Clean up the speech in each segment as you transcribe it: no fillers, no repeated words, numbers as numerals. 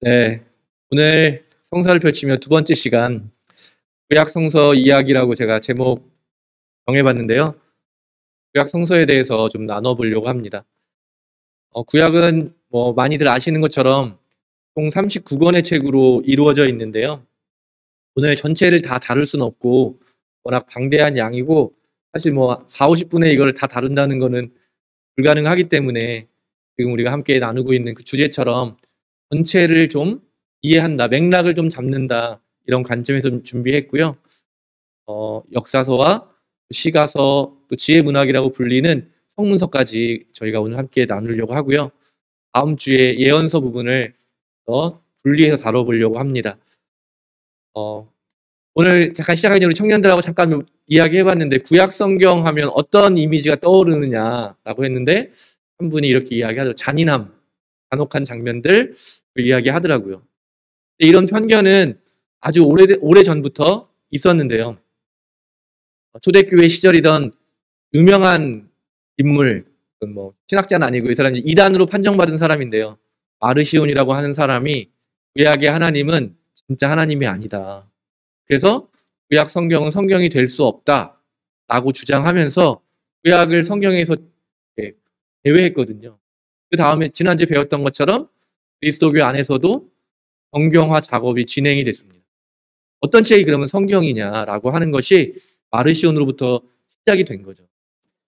네, 오늘 성서를 펼치며 두 번째 시간 구약 성서 이야기라고 제가 제목 정해봤는데요. 구약 성서에 대해서 좀 나눠보려고 합니다. 구약은 많이들 아시는 것처럼 총 39권의 책으로 이루어져 있는데요. 오늘 전체를 다 다룰 수는 없고 워낙 방대한 양이고 사실 4, 50분에 이걸 다 다룬다는 거는 불가능하기 때문에 지금 우리가 함께 나누고 있는 그 주제처럼 전체를 좀 이해한다, 맥락을 좀 잡는다, 이런 관점에서 좀 준비했고요. 역사서와 시가서, 또 지혜문학이라고 불리는 성문서까지 저희가 오늘 함께 나누려고 하고요. 다음 주에 예언서 부분을 더 분리해서 다뤄보려고 합니다. 오늘 잠깐 시작하기 전에 우리 청년들하고 잠깐 이야기해봤는데 구약 성경 하면 어떤 이미지가 떠오르느냐라고 했는데 한 분이 이렇게 이야기하죠. 잔인함, 잔혹한 장면들 이야기하더라고요. 이런 편견은 아주 오래 전부터 있었는데요. 초대교회 시절이던 유명한 인물, 신학자는 아니고 이 사람이 이단으로 판정받은 사람인데요. 마르시온이라고 하는 사람이 구약의 하나님은 진짜 하나님이 아니다. 그래서 구약 성경은 성경이 될 수 없다라고 주장하면서 구약을 성경에서 제외했거든요. 그 다음에 지난주에 배웠던 것처럼 그리스도교 안에서도 정경화 작업이 진행이 됐습니다. 어떤 책이 그러면 성경이냐라고 하는 것이 마르시온으로부터 시작이 된 거죠.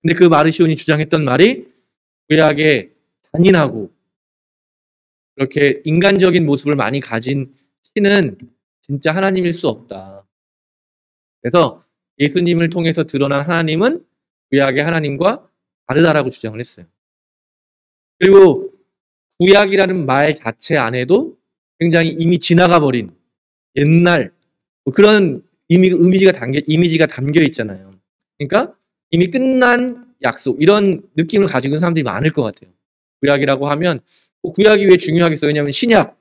근데 그 마르시온이 주장했던 말이 구약의 잔인하고 그렇게 인간적인 모습을 많이 가진 신은 진짜 하나님일 수 없다. 그래서 예수님을 통해서 드러난 하나님은 구약의 하나님과 다르다라고 주장을 했어요. 그리고 구약이라는 말 자체 안에도 굉장히 이미 지나가 버린 옛날 그런 이미지가 담겨 있잖아요. 그러니까 이미 끝난 약속, 이런 느낌을 가지고 있는 사람들이 많을 것 같아요. 구약이라고 하면 구약이 왜 중요하겠어요? 왜냐하면 신약,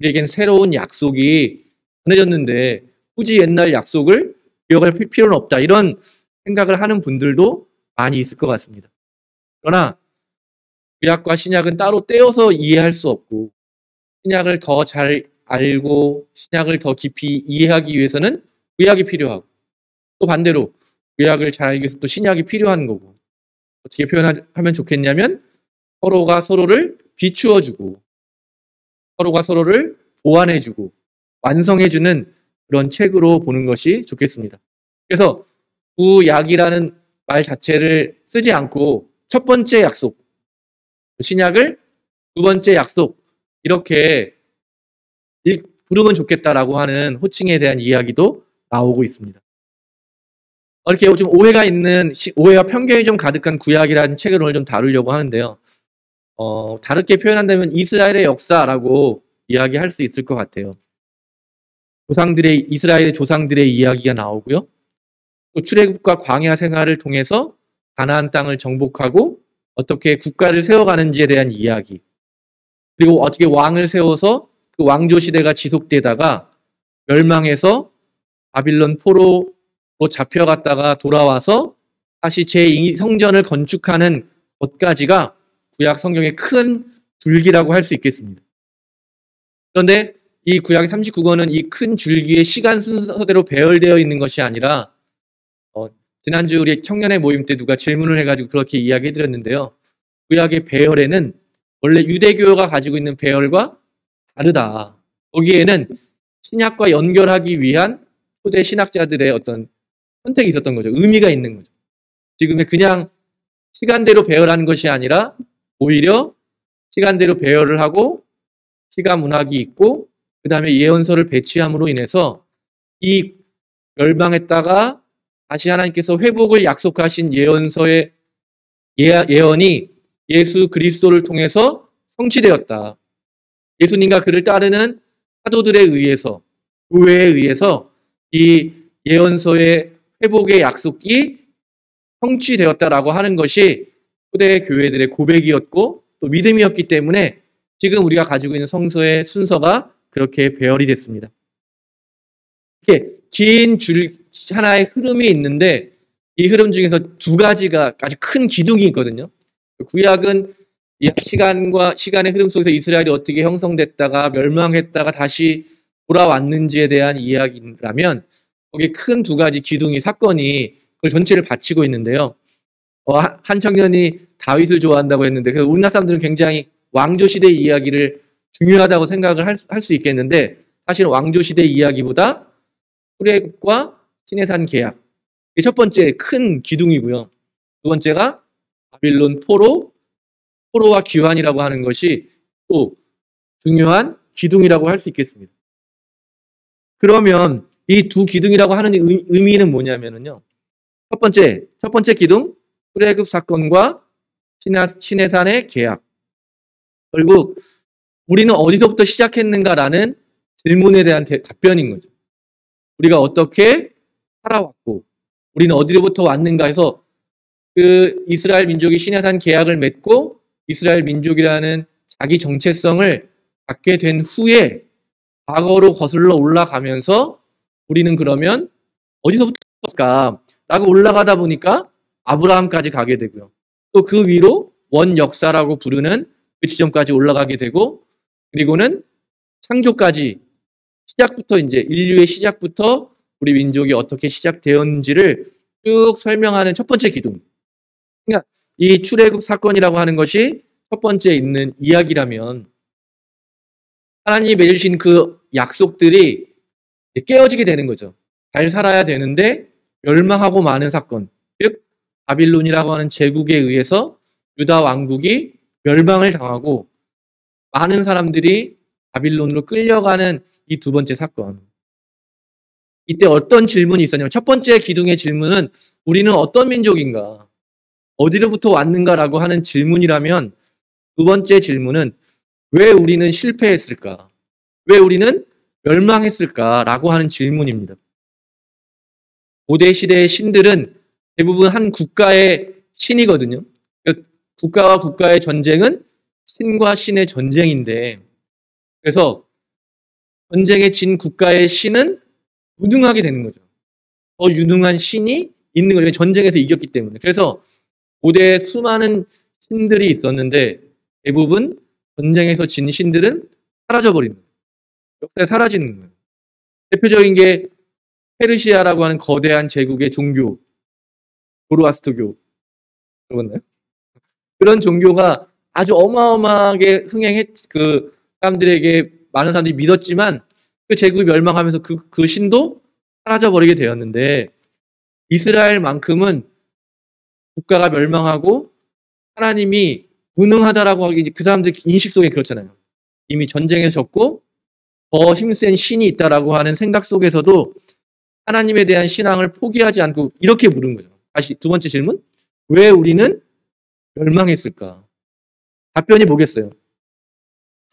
우리에겐 새로운 약속이 전해졌는데 굳이 옛날 약속을 기억할 필요는 없다, 이런 생각을 하는 분들도 많이 있을 것 같습니다. 그러나 구약과 신약은 따로 떼어서 이해할 수 없고 신약을 더 잘 알고 신약을 더 깊이 이해하기 위해서는 구약이 필요하고, 또 반대로 구약을 잘 알기 위해서 또 신약이 필요한 거고, 어떻게 표현하면 좋겠냐면 서로가 서로를 비추어주고 서로가 서로를 보완해주고 완성해주는 그런 책으로 보는 것이 좋겠습니다. 그래서 구약이라는 말 자체를 쓰지 않고 첫 번째 약속, 신약을 두 번째 약속, 이렇게 부르면 좋겠다라고 하는 호칭에 대한 이야기도 나오고 있습니다. 이렇게 좀 오해와 편견이 좀 가득한 구약이라는 책을 오늘 좀 다루려고 하는데요. 다르게 표현한다면 이스라엘의 역사라고 이야기할 수 있을 것 같아요. 이스라엘의 조상들의 이야기가 나오고요. 또 출애굽과 광야 생활을 통해서 가나안 땅을 정복하고 어떻게 국가를 세워가는지에 대한 이야기, 그리고 어떻게 왕을 세워서 그 왕조 시대가 지속되다가 멸망해서 바빌론 포로로 잡혀갔다가 돌아와서 다시 제2성전을 건축하는 것까지가 구약 성경의 큰 줄기라고 할 수 있겠습니다. 그런데 이 구약의 39권은 이 큰 줄기의 시간 순서대로 배열되어 있는 것이 아니라 지난주 우리 청년의 모임 때 누가 질문을 해가지고 그렇게 이야기해드렸는데요. 구약의 배열에는 원래 유대교가 가지고 있는 배열과 다르다. 거기에는 신약과 연결하기 위한 초대 신학자들의 어떤 선택이 있었던 거죠. 의미가 있는 거죠. 지금의 그냥 시간대로 배열하는 것이 아니라 오히려 시간대로 배열을 하고 시가 문학이 있고 그 다음에 예언서를 배치함으로 인해서 이 멸망했다가 다시 하나님께서 회복을 약속하신 예언서의 예언이 예수 그리스도를 통해서 성취되었다. 예수님과 그를 따르는 사도들에 의해서, 교회에 의해서 이 예언서의 회복의 약속이 성취되었다라고 하는 것이 초대 교회들의 고백이었고 또 믿음이었기 때문에 지금 우리가 가지고 있는 성서의 순서가 그렇게 배열이 됐습니다. 이렇게 긴 하나의 흐름이 있는데 이 흐름 중에서 두 가지가 아주 큰 기둥이 있거든요. 구약은 이 시간의 흐름 속에서 이스라엘이 어떻게 형성됐다가 멸망했다가 다시 돌아왔는지에 대한 이야기라면 거기에 큰 두 가지 기둥이 사건이 그걸 전체를 바치고 있는데요. 한 청년이 다윗을 좋아한다고 했는데 그래서 우리나라 사람들은 굉장히 왕조 시대 이야기를 중요하다고 생각을 할 수 있겠는데 사실은 왕조 시대 이야기보다 출애굽과 시내산 계약 이게 첫 번째 큰 기둥이고요. 두 번째가 바빌론 포로와 귀환이라고 하는 것이 또 중요한 기둥이라고 할 수 있겠습니다. 그러면 이 두 기둥이라고 하는 의미는 뭐냐면요. 첫 번째 기둥, 출애굽 사건과 시내산의 계약. 결국 우리는 어디서부터 시작했는가라는 질문에 대한 답변인 거죠. 우리가 어떻게 살아왔고, 우리는 어디로부터 왔는가 해서 그 이스라엘 민족이 시내산 계약을 맺고 이스라엘 민족이라는 자기 정체성을 갖게 된 후에 과거로 거슬러 올라가면서 우리는 그러면 어디서부터 라고 올라가다 보니까 아브라함까지 가게 되고요. 또 그 위로 원 역사라고 부르는 그 지점까지 올라가게 되고 그리고는 창조까지 시작부터 이제 인류의 시작부터 우리 민족이 어떻게 시작되었는지를 쭉 설명하는 첫 번째 기둥. 그러니까 이 출애굽 사건이라고 하는 것이 첫 번째 있는 이야기라면 하나님이 맺으신 그 약속들이 깨어지게 되는 거죠. 잘 살아야 되는데 멸망하고 마는 사건. 즉 바빌론이라고 하는 제국에 의해서 유다 왕국이 멸망을 당하고 많은 사람들이 바빌론으로 끌려가는 이 두 번째 사건. 이때 어떤 질문이 있었냐면 첫 번째 기둥의 질문은 우리는 어떤 민족인가? 어디로부터 왔는가라고 하는 질문이라면 두 번째 질문은 왜 우리는 실패했을까? 왜 우리는 멸망했을까라고 하는 질문입니다. 고대 시대의 신들은 대부분 한 국가의 신이거든요. 국가와 국가의 전쟁은 신과 신의 전쟁인데 그래서 전쟁에 진 국가의 신은 무능하게 되는 거죠. 더 유능한 신이 있는 거죠. 전쟁에서 이겼기 때문에. 그래서 고대에 수많은 신들이 있었는데 대부분 전쟁에서 진 신들은 사라져버리는 거예요. 역사에 사라지는 거예요. 대표적인 게 페르시아라고 하는 거대한 제국의 종교, 조로아스터교. 들어봤나요? 그런 종교가 아주 어마어마하게 그 사람들에게 많은 사람들이 믿었지만 그 제국이 멸망하면서 그 신도 사라져버리게 되었는데 이스라엘만큼은 국가가 멸망하고 하나님이 무능하다라고 하기 그 사람들 인식 속에 그렇잖아요. 이미 전쟁에 졌고 더 힘센 신이 있다라고 하는 생각 속에서도 하나님에 대한 신앙을 포기하지 않고 이렇게 물은 거죠. 다시 두 번째 질문. 왜 우리는 멸망했을까? 답변이 뭐겠어요?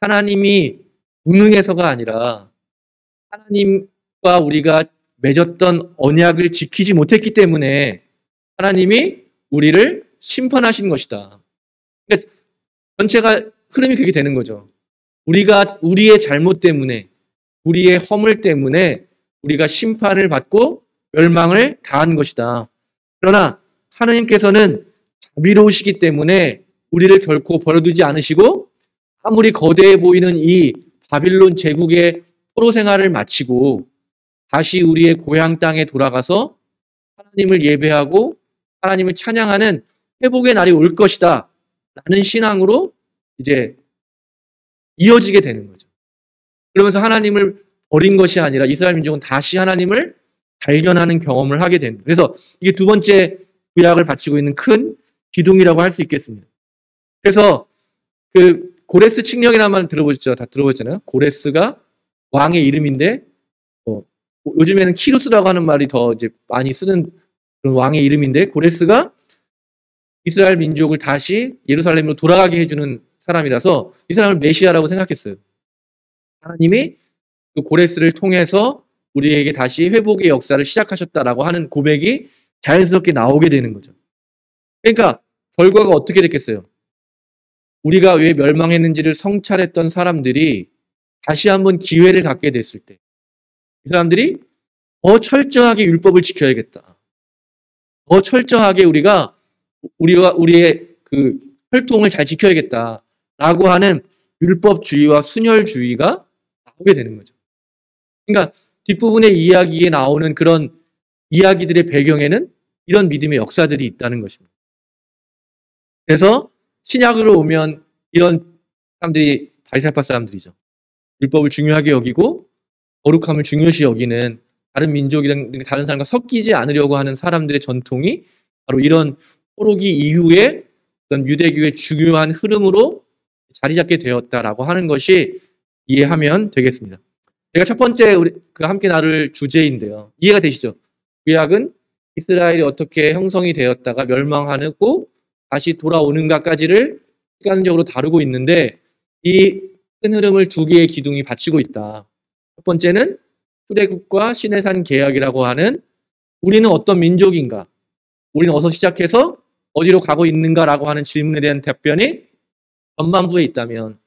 하나님이 무능해서가 아니라 하나님과 우리가 맺었던 언약을 지키지 못했기 때문에 하나님이 우리를 심판하신 것이다. 그러니까 전체가 흐름이 그렇게 되는 거죠. 우리의 잘못 때문에, 우리의 허물 때문에 우리가 심판을 받고 멸망을 당한 것이다. 그러나 하나님께서는 자비로우시기 때문에 우리를 결코 버려두지 않으시고 아무리 거대해 보이는 이 바빌론 제국의 포로 생활을 마치고 다시 우리의 고향 땅에 돌아가서 하나님을 예배하고 하나님을 찬양하는 회복의 날이 올 것이다. 라는 신앙으로 이제 이어지게 되는 거죠. 그러면서 하나님을 버린 것이 아니라 이스라엘 민족은 다시 하나님을 발견하는 경험을 하게 됩니다. 그래서 이게 두 번째 구약을 바치고 있는 큰 기둥이라고 할 수 있겠습니다. 그래서 그 고레스 칙령이라는 말 들어보셨죠? 다 들어보셨잖아요. 고레스가 왕의 이름인데 요즘에는 키루스라고 하는 말이 더 이제 많이 쓰는 그런 왕의 이름인데 고레스가 이스라엘 민족을 다시 예루살렘으로 돌아가게 해주는 사람이라서 이 사람을 메시아라고 생각했어요. 하나님이 그 고레스를 통해서 우리에게 다시 회복의 역사를 시작하셨다라고 하는 고백이 자연스럽게 나오게 되는 거죠. 그러니까 결과가 어떻게 됐겠어요? 우리가 왜 멸망했는지를 성찰했던 사람들이 다시 한번 기회를 갖게 됐을 때 이 사람들이 더 철저하게 율법을 지켜야겠다. 더 철저하게 우리가 우리의 그 혈통을 잘 지켜야겠다라고 하는 율법주의와 순혈주의가 나오게 되는 거죠. 그러니까 뒷부분의 이야기에 나오는 그런 이야기들의 배경에는 이런 믿음의 역사들이 있다는 것입니다. 그래서 신약으로 오면 이런 사람들이 바리새파 사람들이죠. 율법을 중요하게 여기고 거룩함을 중요시 여기는 다른 민족이랑 다른 사람과 섞이지 않으려고 하는 사람들의 전통이 바로 이런 포로기 이후에 어떤 유대교의 중요한 흐름으로 자리 잡게 되었다라고 하는 것이 이해하면 되겠습니다. 제가 첫 번째 그 함께 나눌 주제인데요. 이해가 되시죠? 구약은 이스라엘이 어떻게 형성이 되었다가 멸망하고 다시 돌아오는가까지를 시간적으로 다루고 있는데 이 큰 흐름을 두 개의 기둥이 받치고 있다. 첫 번째는 출애굽과 시내산 계약이라고 하는 우리는 어떤 민족인가? 우리는 어디서 시작해서 어디로 가고 있는가라고 하는 질문에 대한 답변이 전반부에 있다면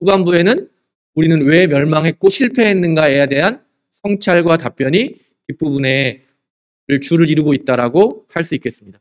후반부에는 우리는 왜 멸망했고 실패했는가에 대한 성찰과 답변이 뒷부분에 줄을 이루고 있다라고 할 수 있겠습니다.